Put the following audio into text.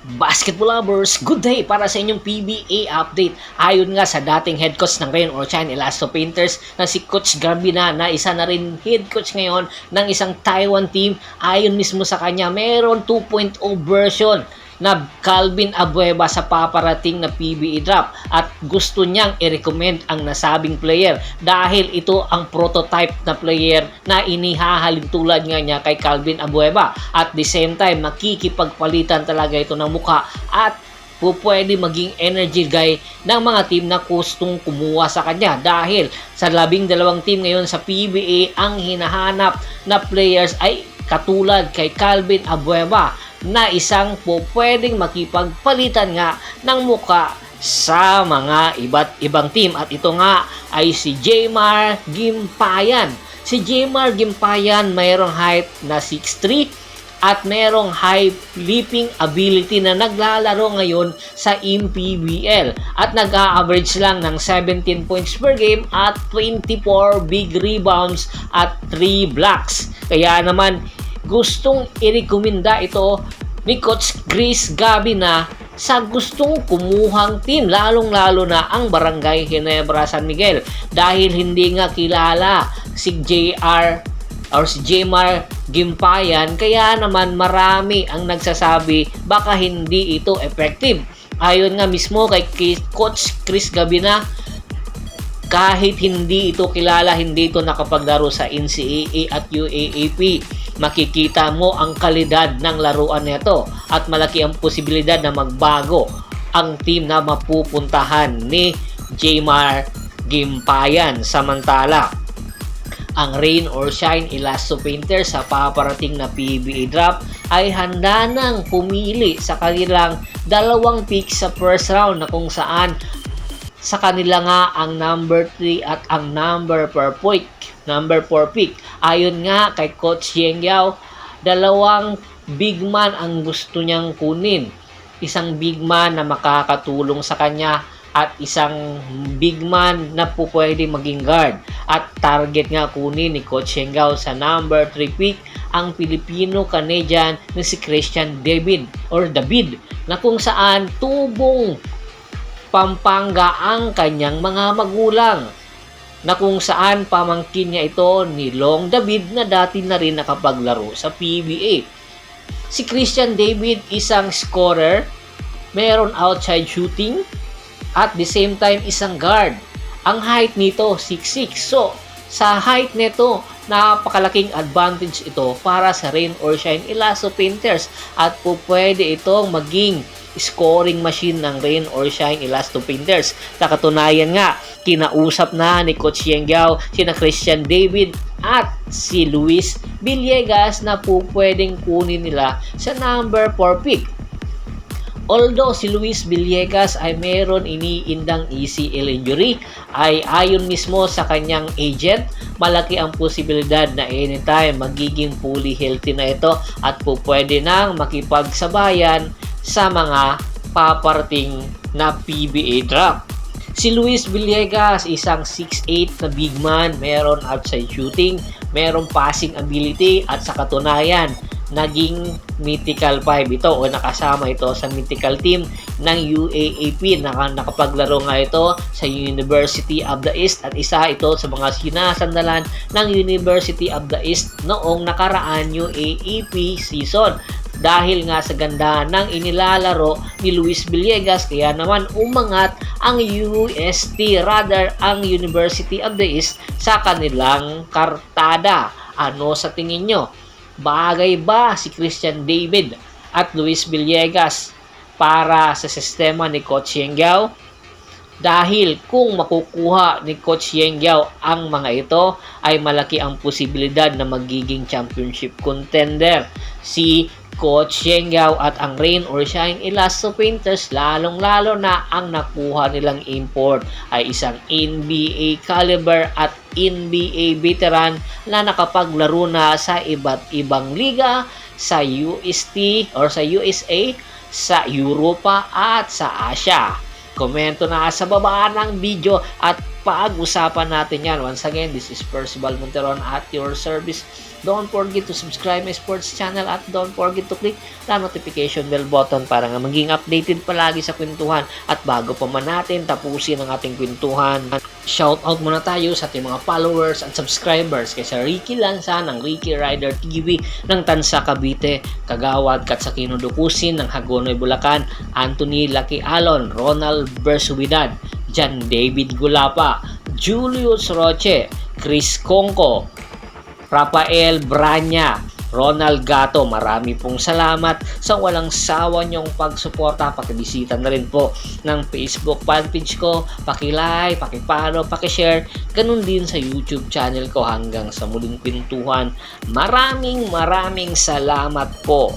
Basketball lovers, good day para sa inyong PBA update. Ayon nga sa dating head coach ng Rain or Shine Elasto Painters na si Coach Garbina na isa na rin head coach ngayon ng isang Taiwan team, ayon mismo sa kanya, meron 2.0 version na Calvin Abueva sa paparating na PBA draft at gusto niyang i-recommend ang nasabing player dahil ito ang prototype na player na inihahalin tulad nga niya kay Calvin Abueva. At the same time, makikipagpalitan talaga ito ng mukha at pwede maging energy guy ng mga team na gustong kumuha sa kanya dahil sa 12 team ngayon sa PBA ang hinahanap na players ay katulad kay Calvin Abueva na isang pwedeng makipagpalitan nga ng muka sa mga iba't ibang team. At ito nga ay si Jmar Gimpayan. Si Jmar Gimpayan mayroong height na 6'3" at merong high leaping ability na naglalaro ngayon sa MPBL at nag-a-average lang ng 17 points per game at 24 big rebounds at 3 blocks. Kaya naman gustong irekomenda ito ni Coach Chris Garbina sa gustong kumuhang team, lalong-lalo na ang Barangay Ginebra San Miguel dahil hindi nga kilala si Jmar Gimpayan, kaya naman marami ang nagsasabi baka hindi ito effective. Ayon nga mismo kay Coach Chris Garbina, kahit hindi ito kilala, hindi ito nakapaglaro sa NCAA at UAAP, makikita mo ang kalidad ng laruan nito at malaki ang posibilidad na magbago ang team na mapupuntahan ni Jmar Gimpayan. Samantala, ang Rain or Shine Elasto Painters sa paparating na PBA draft ay handa nang pumili sa kanilang 2 picks sa first round na kung saan sa kanila nga ang number 3 at ang number 4 pick. Ayon nga kay Coach Yeng Yao, 2 big man ang gusto niyang kunin. Isang big man na makakatulong sa kanya at isang big man na pwede maging guard. At target nga kunin ni Coach Yeng Yao sa number 3 pick ang Filipino-Canadian na si Christian David na kung saan tubong Pampanga ang kanyang mga magulang na kung saan pamangkin niya ito ni Long David na dati na rin nakapaglaro sa PBA. Si Christian David isang scorer, meron outside shooting at the same time isang guard. Ang height nito 6'6". So sa height nito, napakalaking advantage ito para sa Rain or Shine Elasto Painters at pwede itong maging scoring machine ng Rain or Shine Elasto Painters. Nakatunayan nga, kinausap na ni Coach Yeng Yao sina Christian David at si Luis Villegas na pwedeng kunin nila sa number 4 pick. Although si Luis Villegas ay meron iniindang ACL injury, ay ayon mismo sa kanyang agent, malaki ang posibilidad na anytime magiging fully healthy na ito at pwede nang makipagsabayan sa mga paparating na PBA draft. Si Luis Villegas, isang 6'8" na big man, meron outside shooting, meron passing ability at sa katunayan, naging Mythical 5 ito o nakasama ito sa Mythical team ng UAAP. Nakapaglaro nga ito sa University of the East at isa ito sa mga sinasandalan ng University of the East noong nakaraan UAAP season. Dahil nga sa ganda ng inilalaro ni Luis Villegas, kaya naman umangat ang ang University of the East sa kanilang kartada. Ano sa tingin nyo? Bagay ba si Christian David at Luis Villegas para sa sistema ni Coach Yeng Yao? Dahil kung makukuha ni Coach Yeng Yao ang mga ito, ay malaki ang posibilidad na magiging championship contender si Coach Yeng Yao at ang Rain or Shine Elasto Painters, lalong-lalo na ang nakuha nilang import ay isang NBA caliber at NBA veteran na nakapaglaro na sa iba't ibang liga sa UST or sa USA, sa Europa at sa Asia. Komento na sa baba ng video at pag-usapan natin yan. Once again, this is Percival Monteron at your service. Don't forget to subscribe my sports channel at don't forget to click the notification bell button para nga maging updated palagi sa kwentuhan. At bago pa man natin tapusin ang ating kwentuhan, shoutout muna tayo sa ating mga followers at subscribers kay Sir Ricky Lanza ng Ricky Rider TV ng Tansa Cavite, Kagawad Katsakino Dukusin ng Hagonoy Bulacan, Anthony Lucky Alon, Ronald Bersuidad, John David Gulapa, Julius Roche, Chris Conco, Rafael Branya, Ronald Gato. Marami pong salamat sa walang sawa niyong pagsuporta. Pakibisita na rin po ng Facebook fanpage ko. Paki-like, paki-follow, paki-share. Ganun din sa YouTube channel ko. Hanggang sa muling pintuhan. Maraming salamat po.